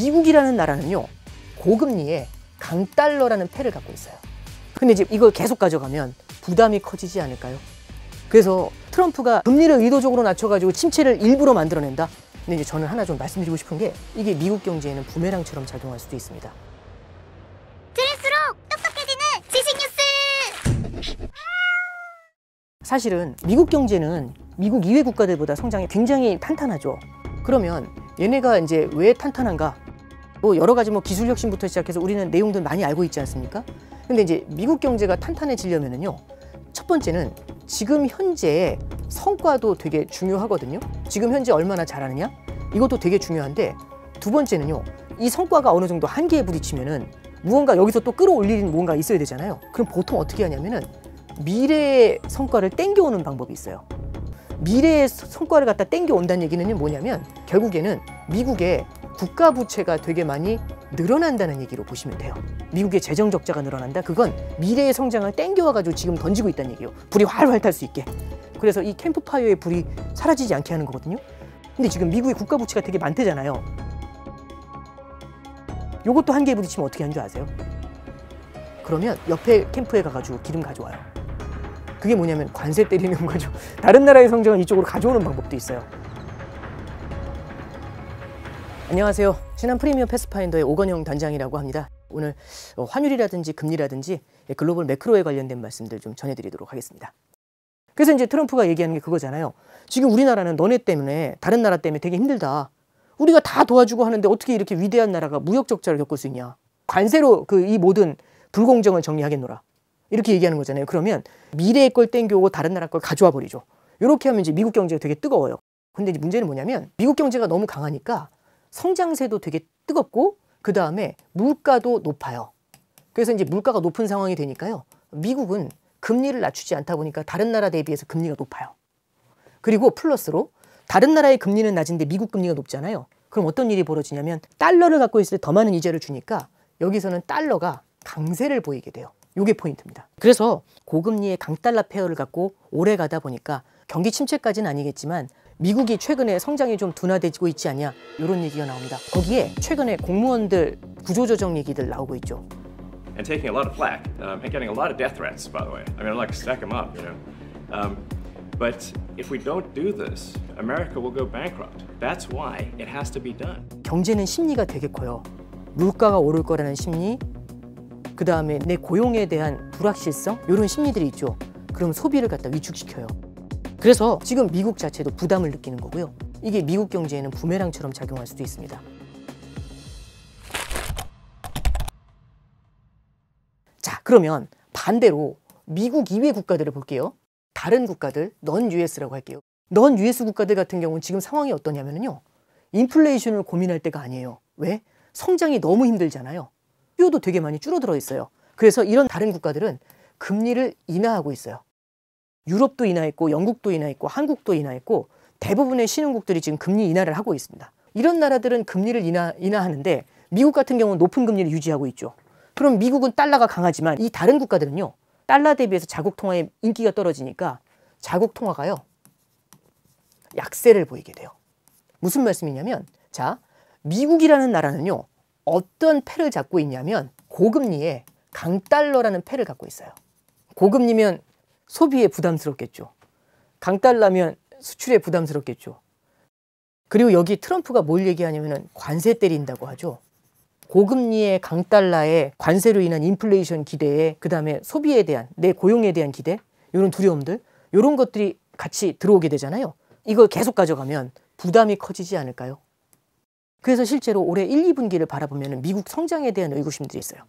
미국이라는 나라는요, 고금리에 강달러라는 패를 갖고 있어요. 근데 이제 이걸 계속 가져가면 부담이 커지지 않을까요? 그래서 트럼프가 금리를 의도적으로 낮춰가지고 침체를 일부러 만들어낸다? 근데 이제 저는 하나 좀 말씀드리고 싶은 게, 이게 미국 경제에는 부메랑처럼 작용할 수도 있습니다. 들을수록 똑똑해지는 지식 뉴스! 사실은 미국 경제는 미국 이외 국가들보다 성장이 굉장히 탄탄하죠. 그러면 얘네가 이제 왜 탄탄한가? 뭐 여러 가지 뭐 기술 혁신부터 시작해서 우리는 내용들 많이 알고 있지 않습니까? 근데 이제 미국 경제가 탄탄해지려면은요, 첫 번째는 지금 현재의 성과도 되게 중요하거든요. 지금 현재 얼마나 잘하느냐? 이것도 되게 중요한데, 두 번째는요, 이 성과가 어느 정도 한계에 부딪히면은 무언가 여기서 또 끌어올리는 뭔가 있어야 되잖아요. 그럼 보통 어떻게 하냐면은 미래의 성과를 땡겨오는 방법이 있어요. 미래의 성과를 갖다 땡겨온다는 얘기는 뭐냐면, 결국에는 미국의 국가 부채가 되게 많이 늘어난다는 얘기로 보시면 돼요. 미국의 재정 적자가 늘어난다? 그건 미래의 성장을 땡겨와가지고 지금 던지고 있다는 얘기예요. 불이 활활 탈 수 있게. 그래서 이 캠프파이어의 불이 사라지지 않게 하는 거거든요. 근데 지금 미국의 국가 부채가 되게 많대잖아요. 요것도 한계에 부딪히면 어떻게 하는 줄 아세요? 그러면 옆에 캠프에 가가지고 기름 가져와요. 그게 뭐냐면 관세 때리는 거죠. 다른 나라의 성장을 이쪽으로 가져오는 방법도 있어요. 안녕하세요. 신한 프리미엄 패스파인더의 오건영 단장이라고 합니다. 오늘 환율이라든지 금리라든지 글로벌 매크로에 관련된 말씀들 좀 전해드리도록 하겠습니다. 그래서 이제 트럼프가 얘기하는 게 그거잖아요. 지금 우리나라는 너네 때문에, 다른 나라 때문에 되게 힘들다. 우리가 다 도와주고 하는데 어떻게 이렇게 위대한 나라가 무역 적자를 겪을 수 있냐. 관세로 이 모든 불공정을 정리하겠노라. 이렇게 얘기하는 거잖아요. 그러면 미래의 걸 땡겨오고 다른 나라 걸 가져와 버리죠. 이렇게 하면 이제 미국 경제가 되게 뜨거워요. 근데 이제 문제는 뭐냐면, 미국 경제가 너무 강하니까 성장세도 되게 뜨겁고, 그 다음에 물가도 높아요. 그래서 이제 물가가 높은 상황이 되니까요, 미국은 금리를 낮추지 않다 보니까 다른 나라 대비해서 금리가 높아요. 그리고 플러스로 다른 나라의 금리는 낮은데 미국 금리가 높잖아요. 그럼 어떤 일이 벌어지냐면, 달러를 갖고 있을 때 더 많은 이자를 주니까 여기서는 달러가 강세를 보이게 돼요. 이게 포인트입니다. 그래서 고금리의 강달러 페어를 갖고 오래 가다 보니까 경기 침체까지는 아니겠지만 미국이 최근에 성장이 좀 둔화되고 있지 않냐, 이런 얘기가 나옵니다. 거기에 최근에 공무원들 구조조정 얘기들 나오고 있죠. And taking a lot of flack and getting a lot of death threats, by the way. I mean, I'd like to stack them up, you know. But if we don't do this, America will go bankrupt. That's why it has to be done. 경제는 심리가 되게 커요. 물가가 오를 거라는 심리, 그 다음에 내 고용에 대한 불확실성, 이런 심리들이 있죠. 그럼 소비를 갖다 위축시켜요. 그래서 지금 미국 자체도 부담을 느끼는 거고요. 이게 미국 경제에는 부메랑처럼 작용할 수도 있습니다. 자, 그러면 반대로 미국 이외 국가들을 볼게요. 다른 국가들, 넌 US라고 할게요. 넌 US 국가들 같은 경우는 지금 상황이 어떠냐면요, 인플레이션을 고민할 때가 아니에요. 왜? 성장이 너무 힘들잖아요. 수요도 되게 많이 줄어들어 있어요. 그래서 이런 다른 국가들은 금리를 인하하고 있어요. 유럽도 인하했고, 영국도 인하했고, 한국도 인하했고, 대부분의 신흥국들이 지금 금리 인하를 하고 있습니다. 이런 나라들은 금리를 인하하는데 미국 같은 경우는 높은 금리를 유지하고 있죠. 그럼 미국은 달러가 강하지만 이 다른 국가들은요, 달러 대비해서 자국 통화의 인기가 떨어지니까 자국 통화가요, 약세를 보이게 돼요. 무슨 말씀이냐면, 자, 미국이라는 나라는요, 어떤 패를 잡고 있냐면 고금리에 강달러라는 패를 갖고 있어요. 고금리면 소비에 부담스럽겠죠. 강달러면 수출에 부담스럽겠죠. 그리고 여기 트럼프가 뭘 얘기하냐면 관세 때린다고 하죠. 고금리의 강달러의 관세로 인한 인플레이션 기대에, 그 다음에 소비에 대한, 내 고용에 대한 기대, 이런 두려움들, 이런 것들이 같이 들어오게 되잖아요. 이걸 계속 가져가면 부담이 커지지 않을까요? 그래서 실제로 올해 1, 2분기를 바라보면 미국 성장에 대한 의구심들이 있어요.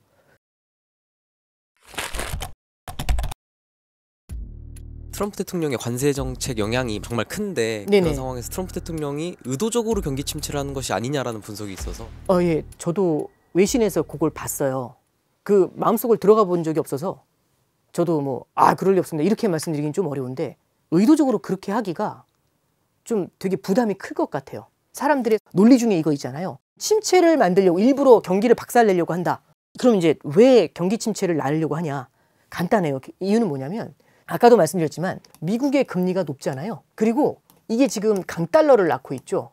트럼프 대통령의 관세 정책 영향이 정말 큰데, 네네. 그런 상황에서 트럼프 대통령이 의도적으로 경기 침체를 하는 것이 아니냐라는 분석이 있어서. 예, 저도 외신에서 그걸 봤어요. 그 마음속을 들어가 본 적이 없어서 저도 그럴 리 없습니다, 이렇게 말씀드리긴 좀 어려운데, 의도적으로 그렇게 하기가 좀 되게 부담이 클 것 같아요. 사람들의 논리 중에 이거 있잖아요. 침체를 만들려고 일부러 경기를 박살내려고 한다. 그럼 이제 왜 경기 침체를 낳으려고 하냐? 간단해요. 이유는 뭐냐면, 아까도 말씀드렸지만 미국의 금리가 높잖아요. 그리고 이게 지금 강달러를 낳고 있죠.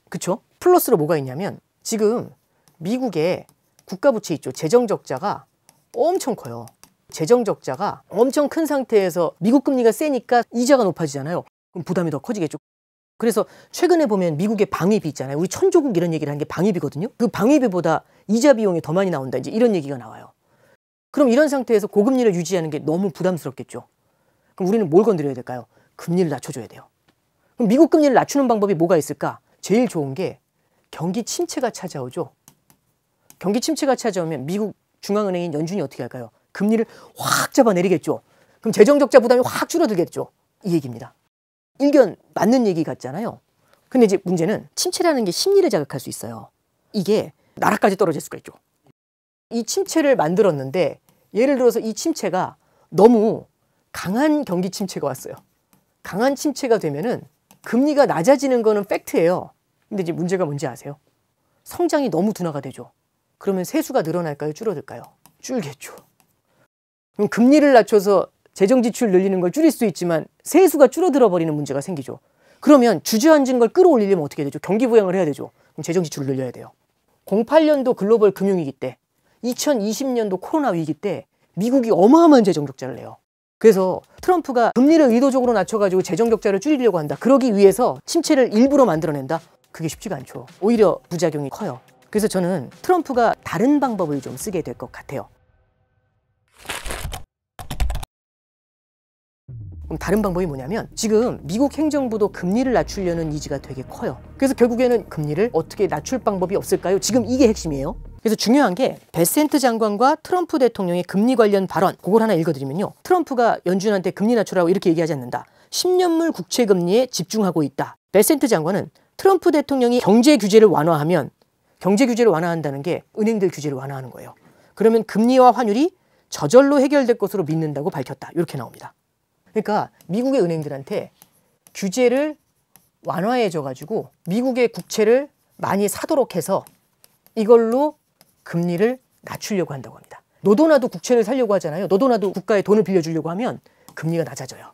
그쵸? 플러스로 뭐가 있냐면, 지금 미국의 국가부채 있죠. 재정적자가 엄청 커요. 재정적자가 엄청 큰 상태에서 미국 금리가 세니까 이자가 높아지잖아요. 그럼 부담이 더 커지겠죠. 그래서 최근에 보면 미국의 방위비 있잖아요. 우리 천조국 이런 얘기를 하는 게 방위비거든요. 그 방위비보다 이자 비용이 더 많이 나온다. 이제 이런 얘기가 나와요. 그럼 이런 상태에서 고금리를 유지하는 게 너무 부담스럽겠죠. 그럼 우리는 뭘 건드려야 될까요? 금리를 낮춰줘야 돼요. 그럼 미국 금리를 낮추는 방법이 뭐가 있을까? 제일 좋은 게 경기 침체가 찾아오죠. 경기 침체가 찾아오면 미국 중앙은행인 연준이 어떻게 할까요? 금리를 확 잡아내리겠죠. 그럼 재정적자 부담이 확 줄어들겠죠. 이 얘기입니다. 일견 맞는 얘기 같잖아요. 근데 이제 문제는 침체라는 게 심리를 자극할 수 있어요. 이게 나라까지 떨어질 수가 있죠. 이 침체를 만들었는데 예를 들어서 이 침체가 너무 강한 경기 침체가 왔어요. 강한 침체가 되면은 금리가 낮아지는 거는 팩트예요. 근데 이제 문제가 뭔지 아세요? 성장이 너무 둔화가 되죠. 그러면 세수가 늘어날까요? 줄어들까요? 줄겠죠. 그럼 금리를 낮춰서 재정 지출 늘리는 걸 줄일 수 있지만 세수가 줄어들어 버리는 문제가 생기죠. 그러면 주저앉은 걸 끌어올리려면 어떻게 되죠? 경기 부양을 해야 되죠. 그럼 재정 지출을 늘려야 돼요. 08년도 글로벌 금융위기 때, 2020년도 코로나 위기 때 미국이 어마어마한 재정 적자를 내요. 그래서 트럼프가 금리를 의도적으로 낮춰가지고 재정 적자를 줄이려고 한다. 그러기 위해서 침체를 일부러 만들어낸다. 그게 쉽지가 않죠. 오히려 부작용이 커요. 그래서 저는 트럼프가 다른 방법을 좀 쓰게 될 것 같아요. 그럼 다른 방법이 뭐냐면 지금 미국 행정부도 금리를 낮추려는 니즈가 되게 커요. 그래서 결국에는 금리를 어떻게 낮출 방법이 없을까요? 지금 이게 핵심이에요. 그래서 중요한 게 베센트 장관과 트럼프 대통령의 금리 관련 발언, 그걸 하나 읽어드리면요. 트럼프가 연준한테 금리 낮추라고 이렇게 얘기하지 않는다. 10년물 국채 금리에 집중하고 있다. 베센트 장관은 트럼프 대통령이 경제 규제를 완화하면, 경제 규제를 완화한다는 게 은행들 규제를 완화하는 거예요. 그러면 금리와 환율이 저절로 해결될 것으로 믿는다고 밝혔다. 이렇게 나옵니다. 그러니까 미국의 은행들한테 규제를 완화해줘가지고 미국의 국채를 많이 사도록 해서 이걸로 금리를 낮추려고 한다고 합니다. 너도나도 국채를 사려고 하잖아요. 너도나도 국가에 돈을 빌려주려고 하면 금리가 낮아져요.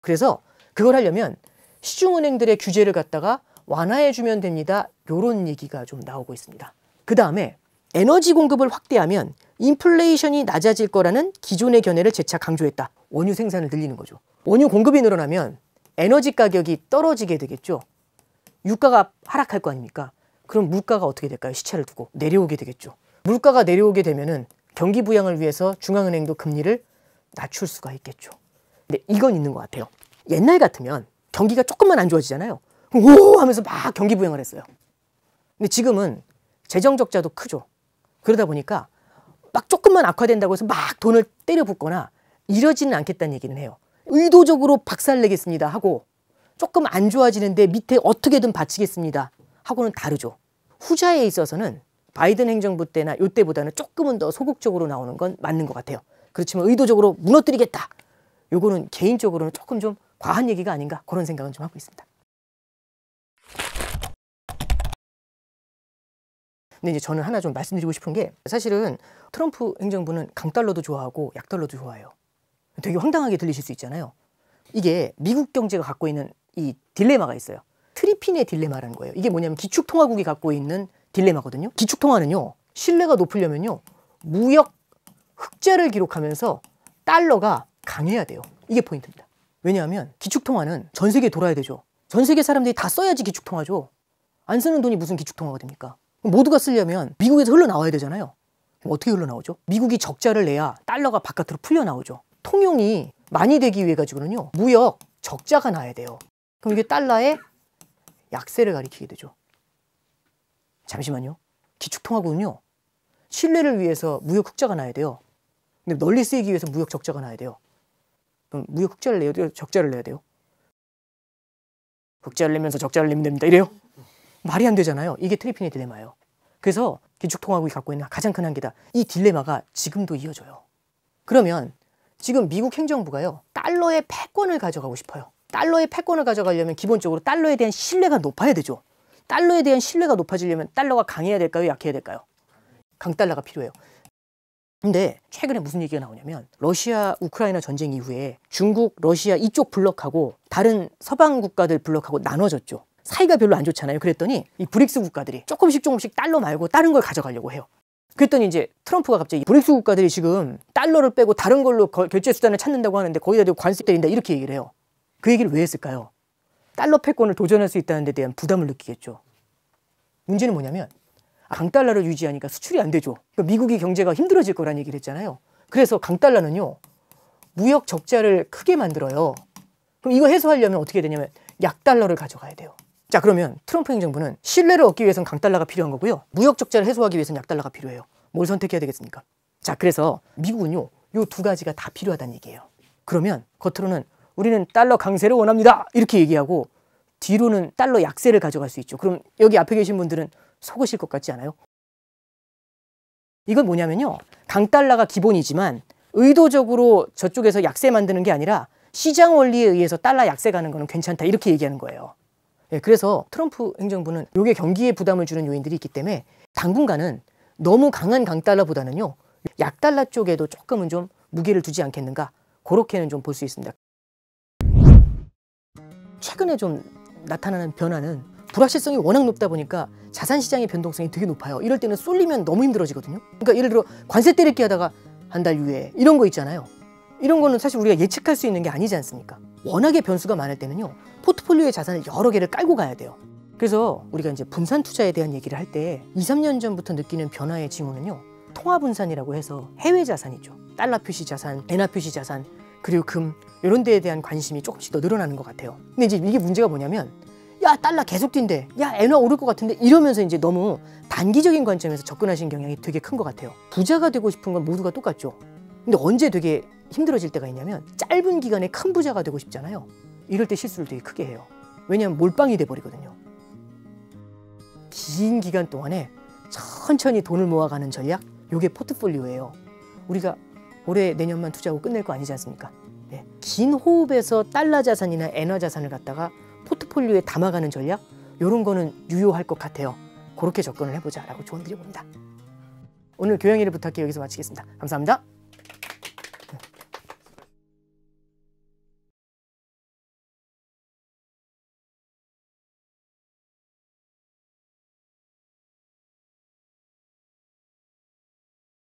그래서 그걸 하려면 시중은행들의 규제를 갖다가 완화해주면 됩니다. 이런 얘기가 좀 나오고 있습니다. 그 다음에 에너지 공급을 확대하면 인플레이션이 낮아질 거라는 기존의 견해를 재차 강조했다. 원유 생산을 늘리는 거죠. 원유 공급이 늘어나면 에너지 가격이 떨어지게 되겠죠. 유가가 하락할 거 아닙니까? 그럼 물가가 어떻게 될까요? 시차를 두고 내려오게 되겠죠. 물가가 내려오게 되면은 경기 부양을 위해서 중앙은행도 금리를 낮출 수가 있겠죠. 근데 이건 있는 것 같아요. 옛날 같으면 경기가 조금만 안 좋아지잖아요. 오 하면서 막 경기 부양을 했어요. 근데 지금은 재정 적자도 크죠. 그러다 보니까 막 조금만 악화된다고 해서 막 돈을 때려 붓거나 이러지는 않겠다는 얘기는 해요. 의도적으로 박살내겠습니다 하고 조금 안 좋아지는데 밑에 어떻게든 받치겠습니다 하고는 다르죠. 후자에 있어서는 바이든 행정부 때나 이때보다는 조금은 더 소극적으로 나오는 건 맞는 것 같아요. 그렇지만 의도적으로 무너뜨리겠다. 요거는 개인적으로는 조금 좀 과한 얘기가 아닌가 그런 생각은 좀 하고 있습니다. 근데 이제 저는 하나 좀 말씀드리고 싶은 게 사실은 트럼프 행정부는 강달러도 좋아하고 약달러도 좋아해요. 되게 황당하게 들리실 수 있잖아요. 이게 미국 경제가 갖고 있는 이 딜레마가 있어요. 트리핀의 딜레마라는 거예요. 이게 뭐냐면 기축통화국이 갖고 있는 딜레마거든요. 기축통화는요. 신뢰가 높으려면요. 무역 흑자를 기록하면서 달러가 강해야 돼요. 이게 포인트입니다. 왜냐하면 기축통화는 전 세계에 돌아야 되죠. 전 세계 사람들이 다 써야지 기축통화죠. 안 쓰는 돈이 무슨 기축통화가 됩니까? 모두가 쓰려면 미국에서 흘러나와야 되잖아요. 그럼 어떻게 흘러나오죠? 미국이 적자를 내야 달러가 바깥으로 풀려나오죠. 통용이 많이 되기 위해 가지고는요. 무역 적자가 나야 돼요. 그럼 이게 달러의 약세를 가리키게 되죠. 잠시만요. 기축통화국은요. 신뢰를 위해서 무역 흑자가 나야 돼요. 근데 널리 쓰이기 위해서 무역 적자가 나야 돼요. 그럼 무역 흑자를 내야 돼요? 적자를 내야 돼요? 흑자를 내면서 적자를 내면 됩니다. 이래요? 말이 안 되잖아요. 이게 트리핀의 딜레마예요. 그래서 기축통화국이 갖고 있는 가장 큰 한계다. 이 딜레마가 지금도 이어져요. 그러면 지금 미국 행정부가요. 달러의 패권을 가져가고 싶어요. 달러의 패권을 가져가려면 기본적으로 달러에 대한 신뢰가 높아야 되죠. 달러에 대한 신뢰가 높아지려면 달러가 강해야 될까요? 약해야 될까요? 강달러가 필요해요. 근데 최근에 무슨 얘기가 나오냐면 러시아 우크라이나 전쟁 이후에 중국, 러시아 이쪽 블록하고 다른 서방 국가들 블록하고 나눠졌죠. 사이가 별로 안 좋잖아요. 그랬더니 이 브릭스 국가들이 조금씩 달러 말고 다른 걸 가져가려고 해요. 그랬더니 이제 트럼프가 갑자기 브릭스 국가들이 지금 달러를 빼고 다른 걸로 결제 수단을 찾는다고 하는데 거기다 관세 때린다 이렇게 얘기를 해요. 그 얘기를 왜 했을까요? 달러 패권을 도전할 수 있다는 데 대한 부담을 느끼겠죠. 문제는 뭐냐면 강달러를 유지하니까 수출이 안 되죠. 그러니까 미국이 경제가 힘들어질 거란 얘기를 했잖아요. 그래서 강달러는요, 무역 적자를 크게 만들어요. 그럼 이거 해소하려면 어떻게 되냐면 약달러를 가져가야 돼요. 자, 그러면 트럼프 행정부는 신뢰를 얻기 위해서는 강달러가 필요한 거고요. 무역 적자를 해소하기 위해서는 약달러가 필요해요. 뭘 선택해야 되겠습니까? 자, 그래서 미국은요, 요 두 가지가 다 필요하다는 얘기예요. 그러면 겉으로는 우리는 달러 강세를 원합니다 이렇게 얘기하고 뒤로는 달러 약세를 가져갈 수 있죠. 그럼 여기 앞에 계신 분들은 속으실 것 같지 않아요? 이건 뭐냐면요, 강달러가 기본이지만 의도적으로 저쪽에서 약세 만드는 게 아니라 시장 원리에 의해서 달러 약세 가는 거는 괜찮다 이렇게 얘기하는 거예요. 그래서 트럼프 행정부는 이게 경기에 부담을 주는 요인들이 있기 때문에 당분간은 너무 강한 강달러보다는요, 약달러 쪽에도 조금은 좀 무게를 두지 않겠는가, 그렇게는 좀 볼 수 있습니다. 최근에 좀 나타나는 변화는 불확실성이 워낙 높다 보니까 자산시장의 변동성이 되게 높아요. 이럴 때는 쏠리면 너무 힘들어지거든요. 그러니까 예를 들어 관세 때리기 하다가 한 달 유예 이런 거 있잖아요. 이런 거는 사실 우리가 예측할 수 있는 게 아니지 않습니까? 워낙에 변수가 많을 때는요, 포트폴리오의 자산을 여러 개를 깔고 가야 돼요. 그래서 우리가 이제 분산 투자에 대한 얘기를 할 때 2, 3년 전부터 느끼는 변화의 징후는요, 통화 분산이라고 해서 해외 자산이죠. 달러 표시 자산, 엔화 표시 자산, 그리고 금 이런 데에 대한 관심이 조금씩 더 늘어나는 것 같아요. 근데 이제 이게 문제가 뭐냐면, 야 달러 계속 뛴대, 야 엔화 오를 것 같은데 이러면서 이제 너무 단기적인 관점에서 접근하신 경향이 되게 큰 것 같아요. 부자가 되고 싶은 건 모두가 똑같죠. 근데 언제 되게 힘들어질 때가 있냐면 짧은 기간에 큰 부자가 되고 싶잖아요. 이럴 때 실수를 되게 크게 해요. 왜냐하면 몰빵이 돼버리거든요. 긴 기간 동안에 천천히 돈을 모아가는 전략, 이게 포트폴리오예요. 우리가 올해 내년만 투자하고 끝낼 거 아니지 않습니까? 네. 긴 호흡에서 달러 자산이나 엔화 자산을 갖다가 포트폴리오에 담아가는 전략, 이런 거는 유효할 것 같아요. 그렇게 접근을 해보자라고 조언 드려봅니다. 오늘 교양일을 부탁해 여기서 마치겠습니다. 감사합니다.